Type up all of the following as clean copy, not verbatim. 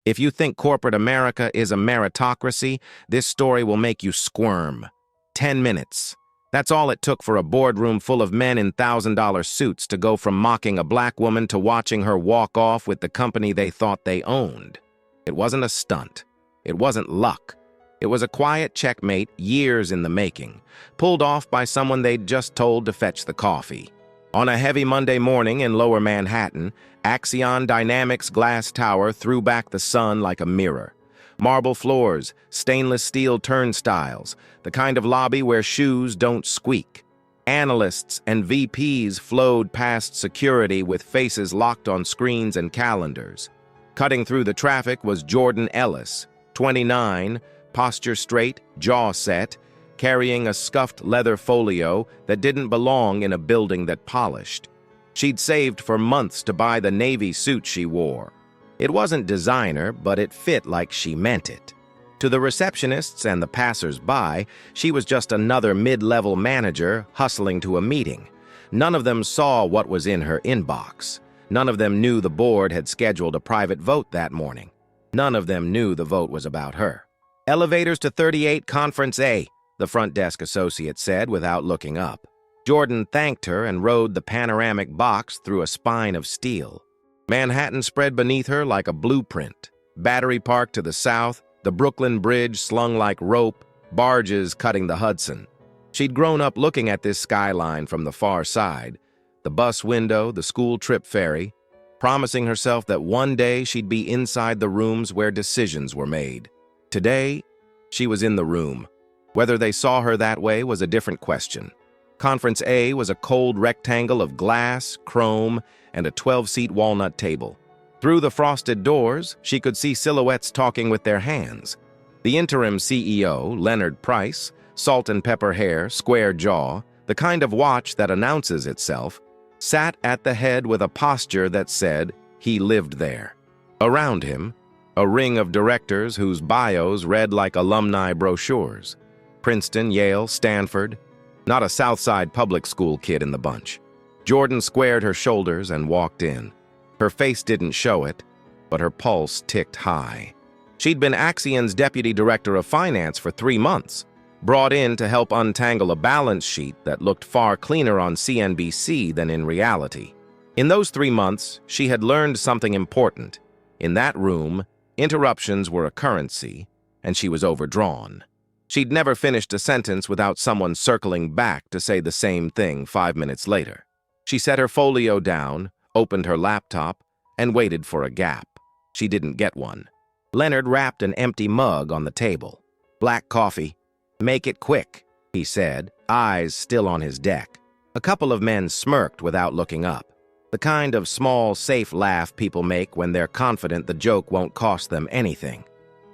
If you think corporate America is a meritocracy, this story will make you squirm. 10 minutes. That's all it took for a boardroom full of men in $1,000 suits to go from mocking a black woman to watching her walk off with the company they thought they owned. It wasn't a stunt. It wasn't luck. It was a quiet checkmate, years in the making, pulled off by someone they'd just told to fetch the coffee. On a heavy Monday morning in Lower Manhattan, Axion Dynamics glass tower threw back the sun like a mirror. Marble floors, stainless steel turnstiles, the kind of lobby where shoes don't squeak. Analysts and VPs flowed past security with faces locked on screens and calendars. Cutting through the traffic was Jordan Ellis, 29, posture straight, jaw set, carrying a scuffed leather folio that didn't belong in a building that polished. She'd saved for months to buy the navy suit she wore. It wasn't designer, but it fit like she meant it. To the receptionists and the passers-by, she was just another mid-level manager hustling to a meeting. None of them saw what was in her inbox. None of them knew the board had scheduled a private vote that morning. None of them knew the vote was about her. "Elevators to 38 Conference A," the front desk associate said without looking up. Jordan thanked her and rode the panoramic box through a spine of steel. Manhattan spread beneath her like a blueprint. Battery Park to the south, the Brooklyn Bridge slung like rope, barges cutting the Hudson. She'd grown up looking at this skyline from the far side, the bus window, the school trip ferry, promising herself that one day she'd be inside the rooms where decisions were made. Today, she was in the room. Whether they saw her that way was a different question. Conference A was a cold rectangle of glass, chrome, and a 12-seat walnut table. Through the frosted doors, she could see silhouettes talking with their hands. The interim CEO, Leonard Price, salt and pepper hair, square jaw, the kind of watch that announces itself, sat at the head with a posture that said he lived there. Around him, a ring of directors whose bios read like alumni brochures. Princeton, Yale, Stanford. Not a Southside public school kid in the bunch. Jordan squared her shoulders and walked in. Her face didn't show it, but her pulse ticked high. She'd been Axion's deputy director of finance for 3 months, brought in to help untangle a balance sheet that looked far cleaner on CNBC than in reality. In those 3 months, she had learned something important. In that room, interruptions were a currency, and she was overdrawn. She'd never finished a sentence without someone circling back to say the same thing 5 minutes later. She set her folio down, opened her laptop, and waited for a gap. She didn't get one. Leonard rapped an empty mug on the table. "Black coffee. Make it quick," he said, eyes still on his deck. A couple of men smirked without looking up. The kind of small, safe laugh people make when they're confident the joke won't cost them anything.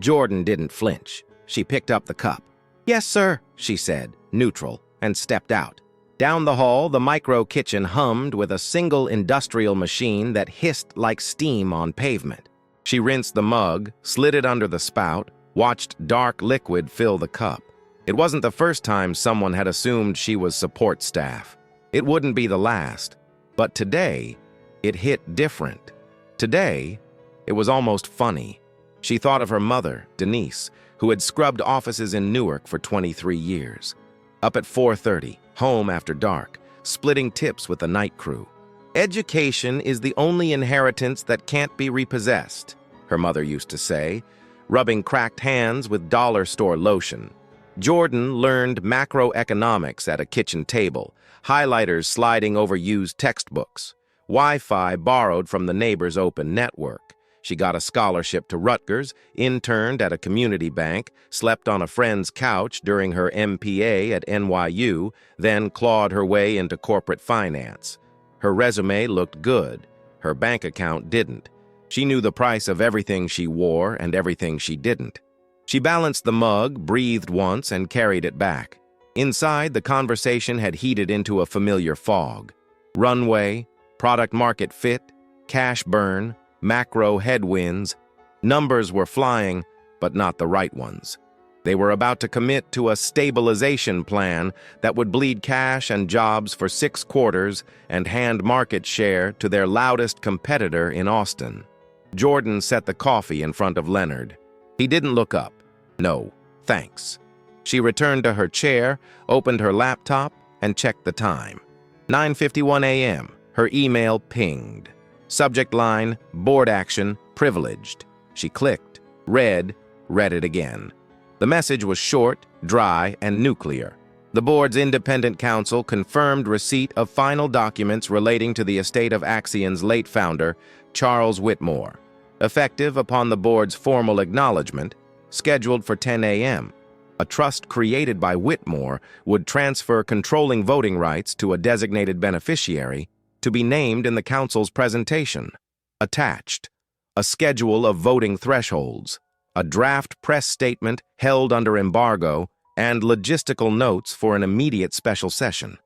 Jordan didn't flinch. She picked up the cup. "Yes, sir," she said, neutral, and stepped out. Down the hall, the micro kitchen hummed with a single industrial machine that hissed like steam on pavement. She rinsed the mug, slid it under the spout, watched dark liquid fill the cup. It wasn't the first time someone had assumed she was support staff. It wouldn't be the last. But today, it hit different. Today, it was almost funny. She thought of her mother, Denise, who had scrubbed offices in Newark for 23 years. Up at 4:30, home after dark, splitting tips with the night crew. "Education is the only inheritance that can't be repossessed," her mother used to say, rubbing cracked hands with dollar store lotion. Jordan learned macroeconomics at a kitchen table, highlighters sliding over used textbooks, Wi-Fi borrowed from the neighbor's open network. She got a scholarship to Rutgers, interned at a community bank, slept on a friend's couch during her MPA at NYU, then clawed her way into corporate finance. Her resume looked good. Her bank account didn't. She knew the price of everything she wore and everything she didn't. She balanced the mug, breathed once, and carried it back. Inside, the conversation had heated into a familiar fog. Runway, product market fit, cash burn, macro headwinds. Numbers were flying, but not the right ones. They were about to commit to a stabilization plan that would bleed cash and jobs for 6 quarters and hand market share to their loudest competitor in Austin. Jordan set the coffee in front of Leonard. He didn't look up. No, thanks. She returned to her chair, opened her laptop, and checked the time. 9:51 a.m. Her email pinged. Subject line, board action, privileged. She clicked, read it again. The message was short, dry, and nuclear. The board's independent counsel confirmed receipt of final documents relating to the estate of Axion's late founder, Charles Whitmore, effective upon the board's formal acknowledgement, scheduled for 10 a.m. A trust created by Whitmore would transfer controlling voting rights to a designated beneficiary to be named in the council's presentation. Attached, a schedule of voting thresholds, a draft press statement held under embargo, and logistical notes for an immediate special session.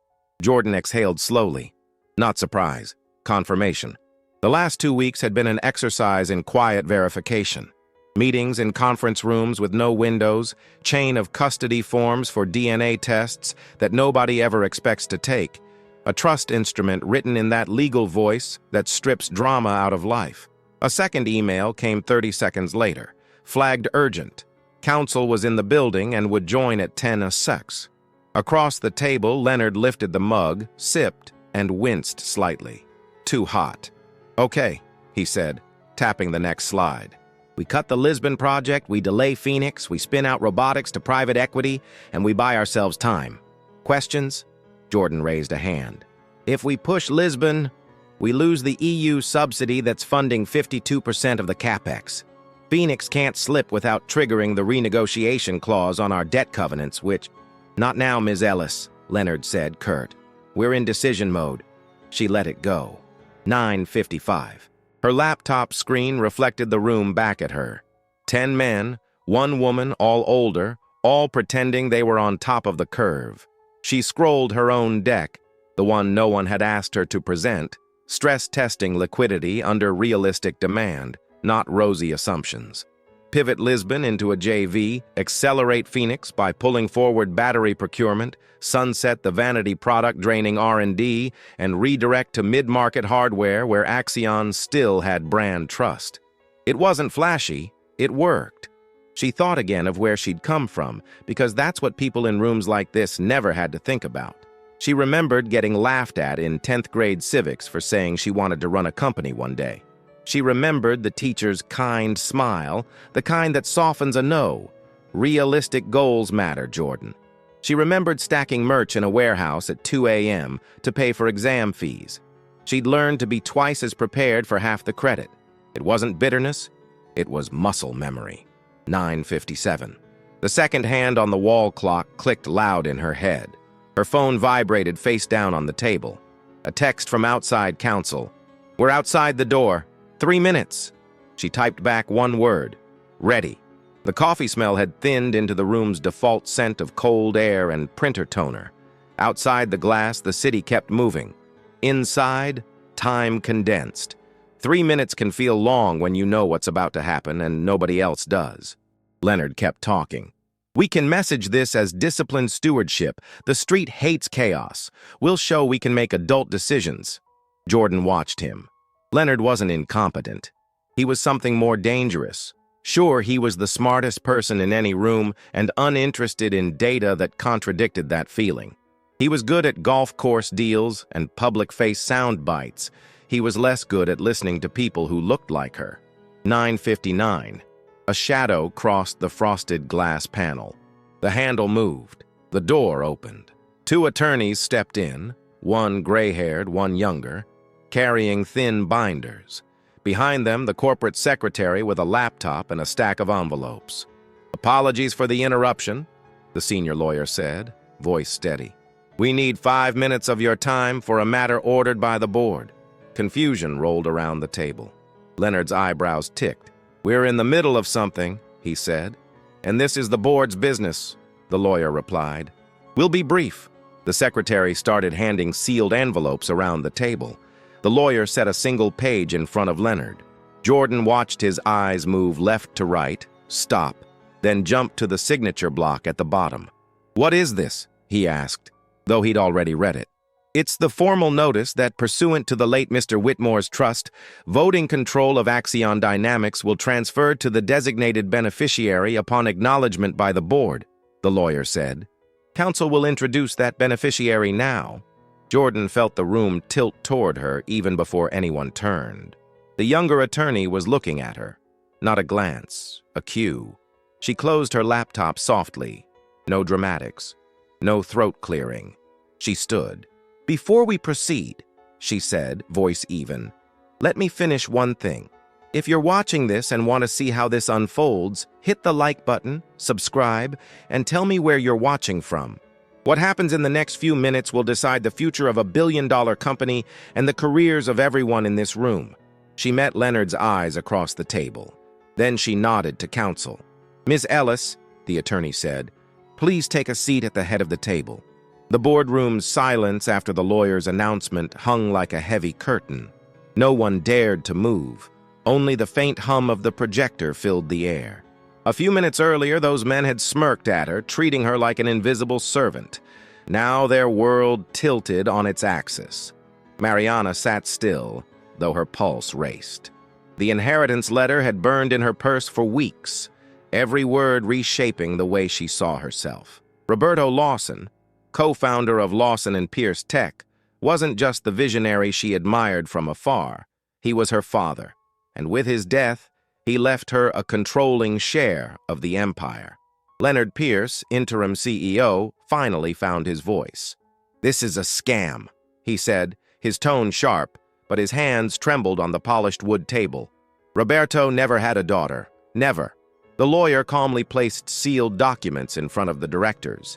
Jordan exhaled slowly. Not surprise. Confirmation. The last 2 weeks had been an exercise in quiet verification. Meetings in conference rooms with no windows, chain of custody forms for DNA tests that nobody ever expects to take, a trust instrument written in that legal voice that strips drama out of life. A second email came 30 seconds later, flagged urgent. Counsel was in the building and would join at 10:06. Across the table, Leonard lifted the mug, sipped, and winced slightly. Too hot. Okay, he said, tapping the next slide. We cut the Lisbon project, we delay Phoenix, we spin out robotics to private equity, and we buy ourselves time. Questions? Jordan raised a hand. If we push Lisbon, we lose the EU subsidy that's funding 52% of the capex. Phoenix can't slip without triggering the renegotiation clause on our debt covenants, which... Not now, Ms. Ellis, Leonard said, curt. We're in decision mode. She let it go. 9:55. Her laptop screen reflected the room back at her. 10 men, 1 woman, all older, all pretending they were on top of the curve. She scrolled her own deck, the one no one had asked her to present, stress-testing liquidity under realistic demand, not rosy assumptions. Pivot Lisbon into a JV, accelerate Phoenix by pulling forward battery procurement, sunset the vanity product-draining R&D, and redirect to mid-market hardware where Axion still had brand trust. It wasn't flashy, it worked. She thought again of where she'd come from, because that's what people in rooms like this never had to think about. She remembered getting laughed at in 10th grade civics for saying she wanted to run a company one day. She remembered the teacher's kind smile, the kind that softens a no. Realistic goals matter, Jordan. She remembered stacking merch in a warehouse at 2 a.m. to pay for exam fees. She'd learned to be twice as prepared for half the credit. It wasn't bitterness, it was muscle memory. 9:57. The second hand on the wall clock clicked loud in her head. Her phone vibrated face down on the table. A text from outside counsel. We're outside the door. 3 minutes. She typed back one word. Ready. The coffee smell had thinned into the room's default scent of cold air and printer toner. Outside the glass, the city kept moving. Inside, time condensed. 3 minutes can feel long when you know what's about to happen and nobody else does. Leonard kept talking. We can message this as disciplined stewardship. The street hates chaos. We'll show we can make adult decisions. Jordan watched him. Leonard wasn't incompetent. He was something more dangerous. Sure, he was the smartest person in any room and uninterested in data that contradicted that feeling. He was good at golf course deals and public-face sound bites. He was less good at listening to people who looked like her. 9:59. A shadow crossed the frosted glass panel. The handle moved. The door opened. 2 attorneys stepped in, one gray-haired, one younger, carrying thin binders. Behind them, the corporate secretary with a laptop and a stack of envelopes. Apologies for the interruption, the senior lawyer said, voice steady. We need 5 minutes of your time for a matter ordered by the board. Confusion rolled around the table. Leonard's eyebrows ticked. We're in the middle of something, he said. And this is the board's business, the lawyer replied. We'll be brief. The secretary started handing sealed envelopes around the table. The lawyer set a single page in front of Leonard. Jordan watched his eyes move left to right, stop, then jump to the signature block at the bottom. What is this? He asked, though he'd already read it. It's the formal notice that, pursuant to the late Mr. Whitmore's trust, voting control of Axion Dynamics will transfer to the designated beneficiary upon acknowledgement by the board, the lawyer said. Counsel will introduce that beneficiary now. Jordan felt the room tilt toward her even before anyone turned. The younger attorney was looking at her. Not a glance, a cue. She closed her laptop softly. No dramatics. No throat clearing. She stood. "Before we proceed," she said, voice even, "let me finish one thing. If you're watching this and want to see how this unfolds, hit the like button, subscribe, and tell me where you're watching from. What happens in the next few minutes will decide the future of a billion-dollar company and the careers of everyone in this room." She met Leonard's eyes across the table. Then she nodded to counsel. "Ms. Ellis," the attorney said, "please take a seat at the head of the table." The boardroom's silence after the lawyer's announcement hung like a heavy curtain. No one dared to move. Only the faint hum of the projector filled the air. A few minutes earlier, those men had smirked at her, treating her like an invisible servant. Now their world tilted on its axis. Mariana sat still, though her pulse raced. The inheritance letter had burned in her purse for weeks, every word reshaping the way she saw herself. Roberto Lawson, co-founder of Lawson & Pierce Tech, wasn't just the visionary she admired from afar. He was her father, and with his death, he left her a controlling share of the empire. Leonard Pierce, interim CEO, finally found his voice. "This is a scam," he said, his tone sharp, but his hands trembled on the polished wood table. "Roberto never had a daughter. Never." The lawyer calmly placed sealed documents in front of the directors.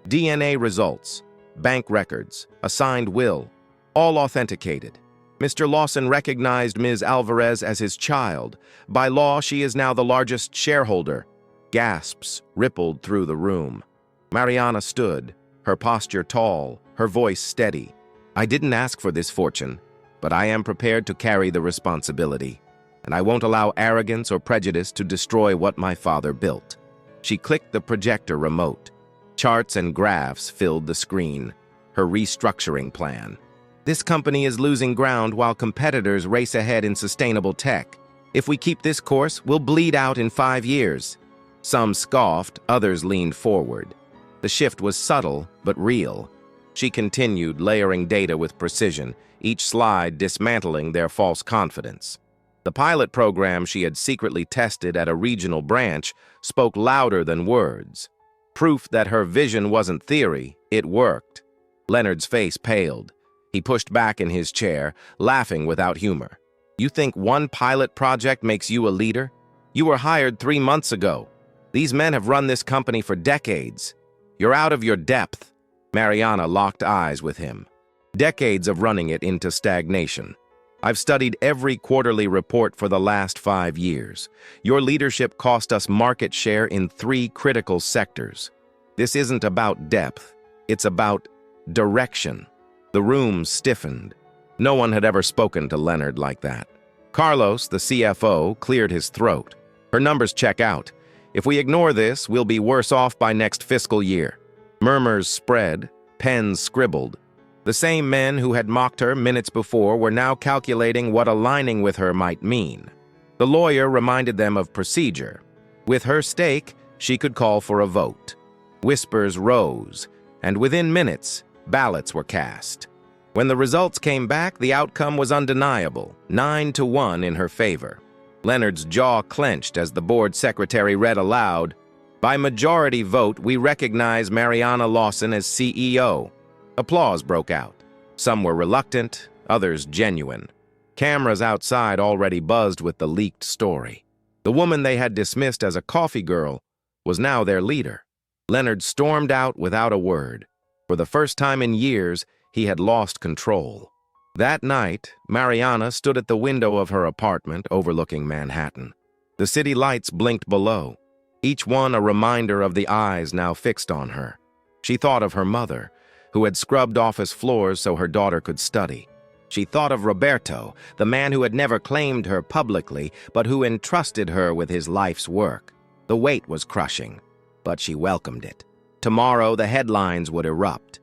DNA results, bank records, a signed will, all authenticated. Mr. Lawson recognized Ms. Alvarez as his child. By law, she is now the largest shareholder. Gasps rippled through the room. Mariana stood, her posture tall, her voice steady. "I didn't ask for this fortune, but I am prepared to carry the responsibility, and I won't allow arrogance or prejudice to destroy what my father built." She clicked the projector remote. Charts and graphs filled the screen, her restructuring plan. "This company is losing ground while competitors race ahead in sustainable tech. If we keep this course, we'll bleed out in 5 years. Some scoffed, others leaned forward. The shift was subtle, but real. She continued, layering data with precision, each slide dismantling their false confidence. The pilot program she had secretly tested at a regional branch spoke louder than words. Proof that her vision wasn't theory, it worked. Leonard's face paled. He pushed back in his chair, laughing without humor. "You think one pilot project makes you a leader? You were hired 3 months ago. These men have run this company for decades. You're out of your depth." Mariana locked eyes with him. "Decades of running it into stagnation. I've studied every quarterly report for the last 5 years. Your leadership cost us market share in 3 critical sectors. This isn't about depth. It's about direction." The room stiffened. No one had ever spoken to Leonard like that. Carlos, the CFO, cleared his throat. "Her numbers check out. If we ignore this, we'll be worse off by next fiscal year." Murmurs spread, pens scribbled. The same men who had mocked her minutes before were now calculating what aligning with her might mean. The lawyer reminded them of procedure. With her stake, she could call for a vote. Whispers rose, and within minutes, ballots were cast. When the results came back, the outcome was undeniable, 9-1 in her favor. Leonard's jaw clenched as the board secretary read aloud, "By majority vote, we recognize Mariana Lawson as CEO." Applause broke out. Some were reluctant, others genuine. Cameras outside already buzzed with the leaked story. The woman they had dismissed as a coffee girl was now their leader. Leonard stormed out without a word. For the first time in years, he had lost control. That night, Mariana stood at the window of her apartment overlooking Manhattan. The city lights blinked below, each one a reminder of the eyes now fixed on her. She thought of her mother, who had scrubbed office floors so her daughter could study. She thought of Roberto, the man who had never claimed her publicly, but who entrusted her with his life's work. The weight was crushing, but she welcomed it. Tomorrow, the headlines would erupt.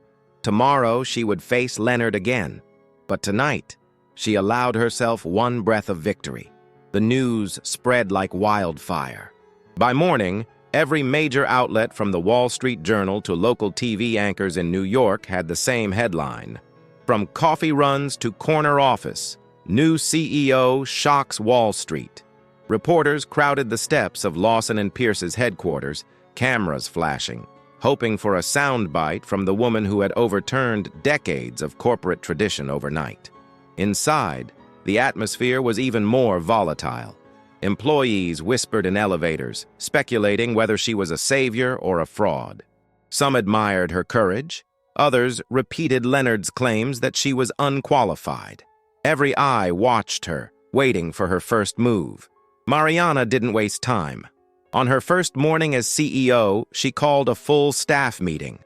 Tomorrow she would face Leonard again. But tonight, she allowed herself one breath of victory. The news spread like wildfire. By morning, every major outlet from the Wall Street Journal to local TV anchors in New York had the same headline. From coffee runs to corner office, new CEO shocks Wall Street. Reporters crowded the steps of Lawson & Pierce's headquarters, cameras flashing, hoping for a soundbite from the woman who had overturned decades of corporate tradition overnight. Inside, the atmosphere was even more volatile. Employees whispered in elevators, speculating whether she was a savior or a fraud. Some admired her courage. Others repeated Leonard's claims that she was unqualified. Every eye watched her, waiting for her first move. Mariana didn't waste time. On her first morning as CEO, she called a full staff meeting.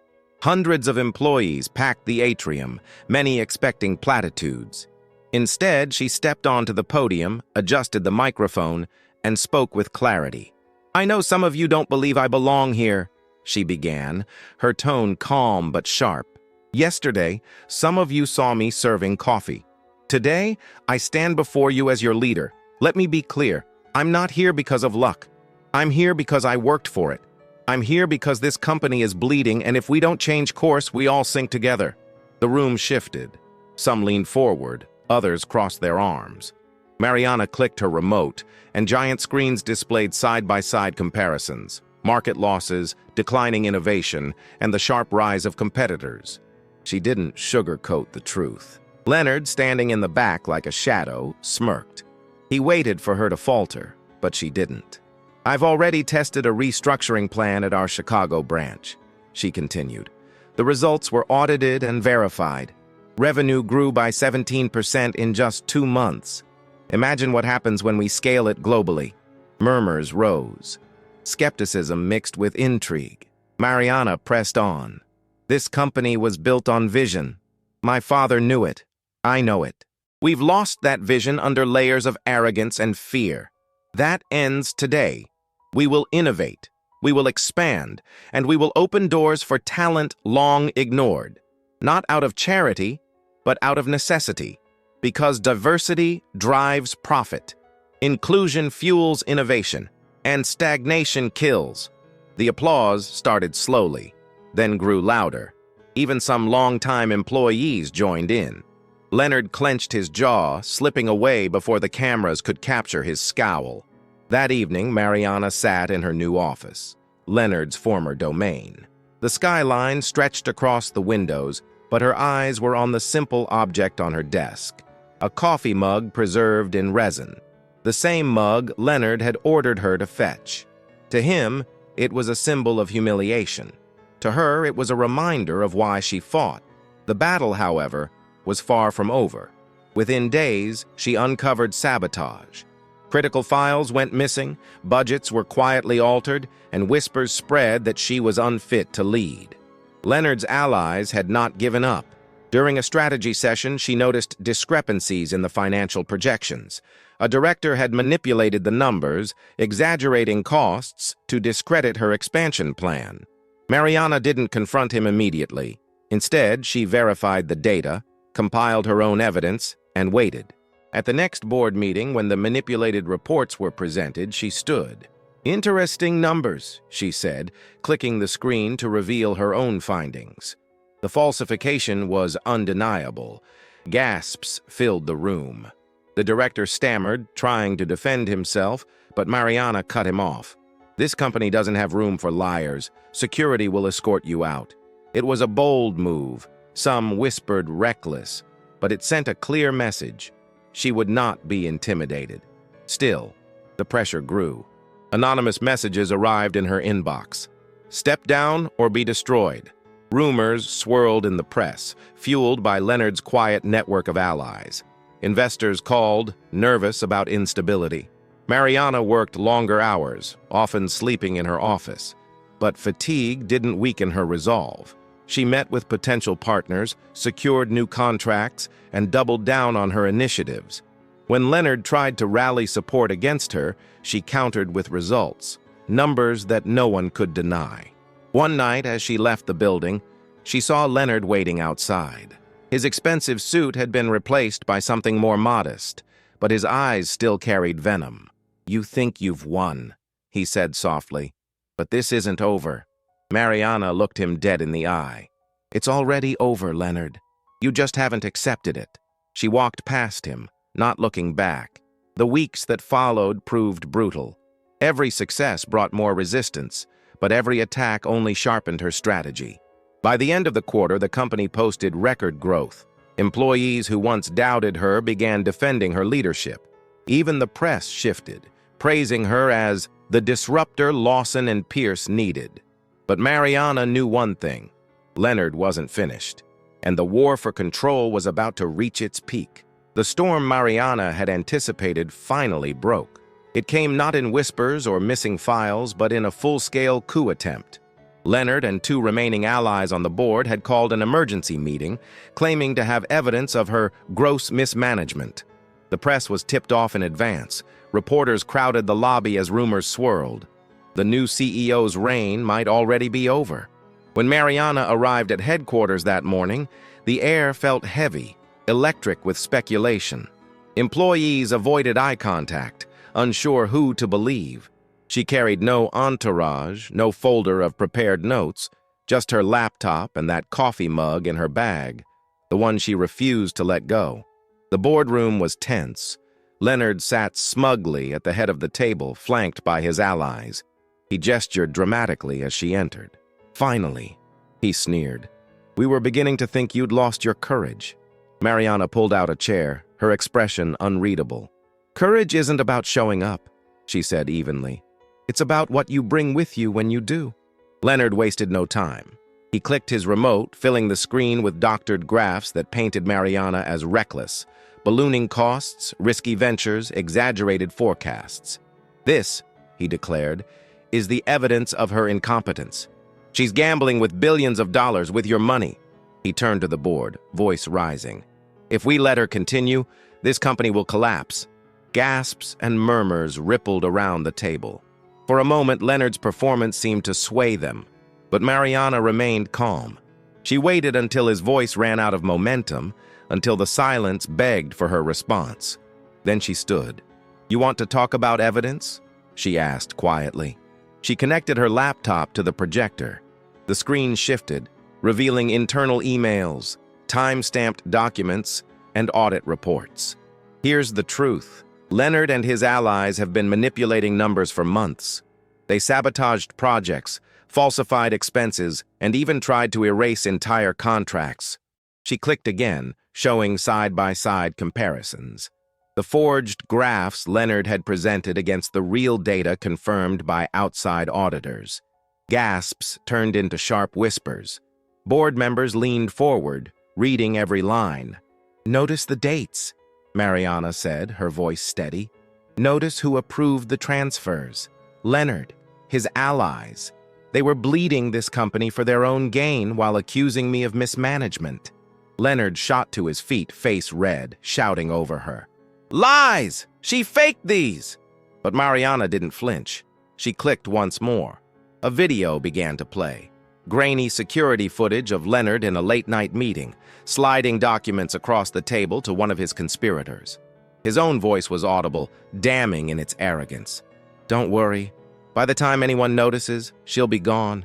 Hundreds of employees packed the atrium, many expecting platitudes. Instead, she stepped onto the podium, adjusted the microphone, and spoke with clarity. "I know some of you don't believe I belong here," she began, her tone calm but sharp. "Yesterday, some of you saw me serving coffee. Today, I stand before you as your leader. Let me be clear. I'm not here because of luck. I'm here because I worked for it. I'm here because this company is bleeding, and if we don't change course, we all sink together." The room shifted. Some leaned forward, others crossed their arms. Mariana clicked her remote, and giant screens displayed side-by-side comparisons, market losses, declining innovation, and the sharp rise of competitors. She didn't sugarcoat the truth. Leonard, standing in the back like a shadow, smirked. He waited for her to falter, but she didn't. "I've already tested a restructuring plan at our Chicago branch," she continued. "The results were audited and verified. Revenue grew by 17% in just 2 months. Imagine what happens when we scale it globally." Murmurs rose. Skepticism mixed with intrigue. Mariana pressed on. "This company was built on vision. My father knew it. I know it. We've lost that vision under layers of arrogance and fear. That ends today. We will innovate, we will expand, and we will open doors for talent long ignored. Not out of charity, but out of necessity. Because diversity drives profit. Inclusion fuels innovation, and stagnation kills." The applause started slowly, then grew louder. Even some longtime employees joined in. Leonard clenched his jaw, slipping away before the cameras could capture his scowl. That evening, Mariana sat in her new office, Leonard's former domain. The skyline stretched across the windows, but her eyes were on the simple object on her desk, a coffee mug preserved in resin. The same mug Leonard had ordered her to fetch. To him, it was a symbol of humiliation. To her, it was a reminder of why she fought. The battle, however, was far from over. Within days, she uncovered sabotage. Critical files went missing, budgets were quietly altered, and whispers spread that she was unfit to lead. Leonard's allies had not given up. During a strategy session, she noticed discrepancies in the financial projections. A director had manipulated the numbers, exaggerating costs to discredit her expansion plan. Mariana didn't confront him immediately. Instead, she verified the data, compiled her own evidence, and waited. At the next board meeting, when the manipulated reports were presented, she stood. "Interesting numbers," she said, clicking the screen to reveal her own findings. The falsification was undeniable. Gasps filled the room. The director stammered, trying to defend himself, but Mariana cut him off. "This company doesn't have room for liars. Security will escort you out." It was a bold move. Some whispered reckless, but it sent a clear message. She would not be intimidated. Still, the pressure grew. Anonymous messages arrived in her inbox. "Step down or be destroyed." Rumors swirled in the press, fueled by Leonard's quiet network of allies. Investors called, nervous about instability. Mariana worked longer hours, often sleeping in her office. But fatigue didn't weaken her resolve. She met with potential partners, secured new contracts, and doubled down on her initiatives. When Leonard tried to rally support against her, she countered with results, numbers that no one could deny. One night, as she left the building, She saw Leonard waiting outside. His expensive suit had been replaced by something more modest, but his eyes still carried venom. "You think you've won," he said softly, "but this isn't over." Mariana looked him dead in the eye. "It's already over, Leonard. You just haven't accepted it." She walked past him, not looking back. The weeks that followed proved brutal. Every success brought more resistance, but every attack only sharpened her strategy. By the end of the quarter, the company posted record growth. Employees who once doubted her began defending her leadership. Even the press shifted, praising her as the disruptor Lawson and Pierce needed. But Mariana knew one thing: Leonard wasn't finished, and the war for control was about to reach its peak. The storm Mariana had anticipated finally broke. It came not in whispers or missing files, but in a full-scale coup attempt. Leonard and 2 remaining allies on the board had called an emergency meeting, claiming to have evidence of her gross mismanagement. The press was tipped off in advance. Reporters crowded the lobby as rumors swirled. The new CEO's reign might already be over. When Mariana arrived at headquarters that morning, the air felt heavy, electric with speculation. Employees avoided eye contact, unsure who to believe. She carried no entourage, no folder of prepared notes, just her laptop and that coffee mug in her bag, the one she refused to let go. The boardroom was tense. Leonard sat smugly at the head of the table, flanked by his allies. He gestured dramatically as she entered. "Finally," he sneered. "We were beginning to think you'd lost your courage." Mariana pulled out a chair, her expression unreadable. "Courage isn't about showing up," she said evenly. "It's about what you bring with you when you do." Leonard wasted no time. He clicked his remote, filling the screen with doctored graphs that painted Mariana as reckless. Ballooning costs, risky ventures, exaggerated forecasts. "This," he declared, "is the evidence of her incompetence. She's gambling with billions of dollars with your money." He turned to the board, voice rising. "If we let her continue, this company will collapse." Gasps and murmurs rippled around the table. For a moment, Leonard's performance seemed to sway them, but Mariana remained calm. She waited until his voice ran out of momentum, until the silence begged for her response. Then she stood. "You want to talk about evidence?" she asked quietly. She connected her laptop to the projector. The screen shifted, revealing internal emails, time-stamped documents, and audit reports. "Here's the truth. Leonard and his allies have been manipulating numbers for months. They sabotaged projects, falsified expenses, and even tried to erase entire contracts." She clicked again, showing side-by-side comparisons. The forged graphs Leonard had presented against the real data confirmed by outside auditors. Gasps turned into sharp whispers. Board members leaned forward, reading every line. "Notice the dates," Mariana said, her voice steady. "Notice who approved the transfers. Leonard, his allies. They were bleeding this company for their own gain while accusing me of mismanagement." Leonard shot to his feet, face red, shouting over her. "Lies! She faked these!" But Mariana didn't flinch. She clicked once more. A video began to play. Grainy security footage of Leonard in a late-night meeting, sliding documents across the table to one of his conspirators. His own voice was audible, damning in its arrogance. "Don't worry. By the time anyone notices, she'll be gone.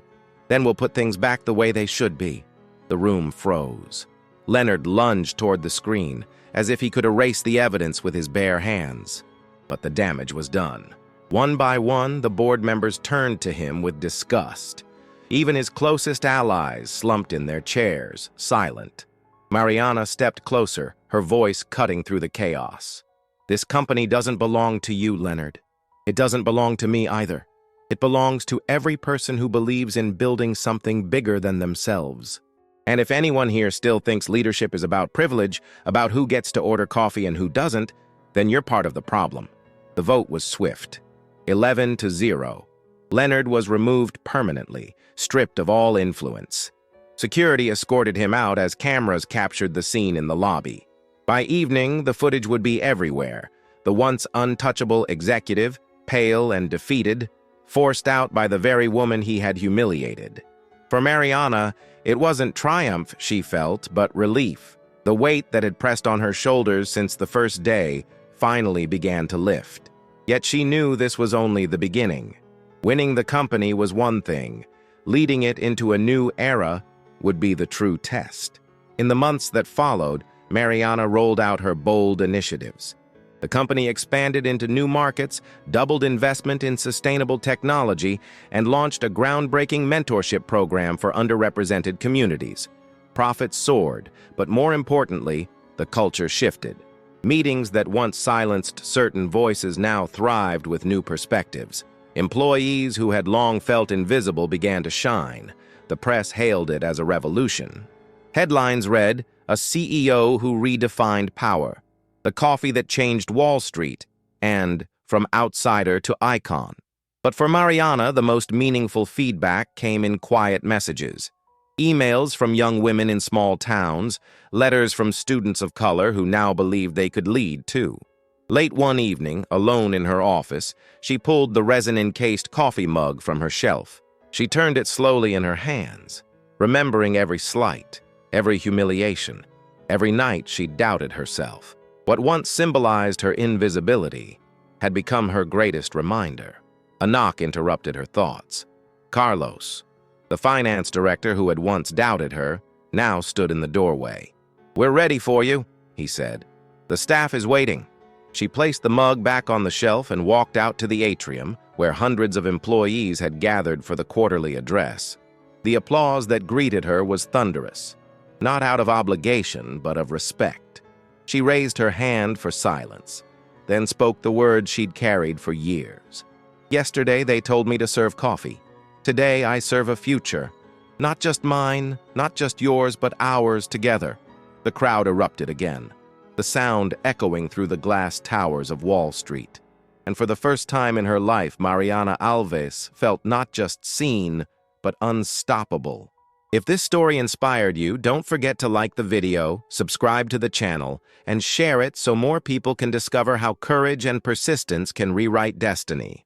Then we'll put things back the way they should be." The room froze. Leonard lunged toward the screen, as if he could erase the evidence with his bare hands. But the damage was done. One by one, the board members turned to him with disgust. Even his closest allies slumped in their chairs, silent. Mariana stepped closer, her voice cutting through the chaos. "This company doesn't belong to you, Leonard. It doesn't belong to me either. It belongs to every person who believes in building something bigger than themselves. And if anyone here still thinks leadership is about privilege, about who gets to order coffee and who doesn't, then you're part of the problem." The vote was swift. 11-0. Leonard was removed permanently, stripped of all influence. Security escorted him out as cameras captured the scene in the lobby. By evening, the footage would be everywhere. The once untouchable executive, pale and defeated, forced out by the very woman he had humiliated. For Mariana, it wasn't triumph she felt, but relief. The weight that had pressed on her shoulders since the first day finally began to lift. Yet she knew this was only the beginning. Winning the company was one thing. Leading it into a new era would be the true test. In the months that followed, Mariana rolled out her bold initiatives. The company expanded into new markets, doubled investment in sustainable technology, and launched a groundbreaking mentorship program for underrepresented communities. Profits soared, but more importantly, the culture shifted. Meetings that once silenced certain voices now thrived with new perspectives. Employees who had long felt invisible began to shine. The press hailed it as a revolution. Headlines read, "A CEO who redefined power," "The coffee that changed Wall Street," and "From outsider to icon." But for Mariana, the most meaningful feedback came in quiet messages. Emails from young women in small towns, letters from students of color who now believed they could lead too. Late one evening, alone in her office, she pulled the resin-encased coffee mug from her shelf. She turned it slowly in her hands, remembering every slight, every humiliation, every night she doubted herself. What once symbolized her invisibility had become her greatest reminder. A knock interrupted her thoughts. Carlos, the finance director who had once doubted her, now stood in the doorway. "We're ready for you," he said. "The staff is waiting." She placed the mug back on the shelf and walked out to the atrium, where hundreds of employees had gathered for the quarterly address. The applause that greeted her was thunderous, not out of obligation, but of respect. She raised her hand for silence, then spoke the words she'd carried for years. "Yesterday they told me to serve coffee. Today I serve a future. Not just mine, not just yours, but ours together." The crowd erupted again, the sound echoing through the glass towers of Wall Street. And for the first time in her life, Mariana Alves felt not just seen, but unstoppable. If this story inspired you, don't forget to like the video, subscribe to the channel, and share it so more people can discover how courage and persistence can rewrite destiny.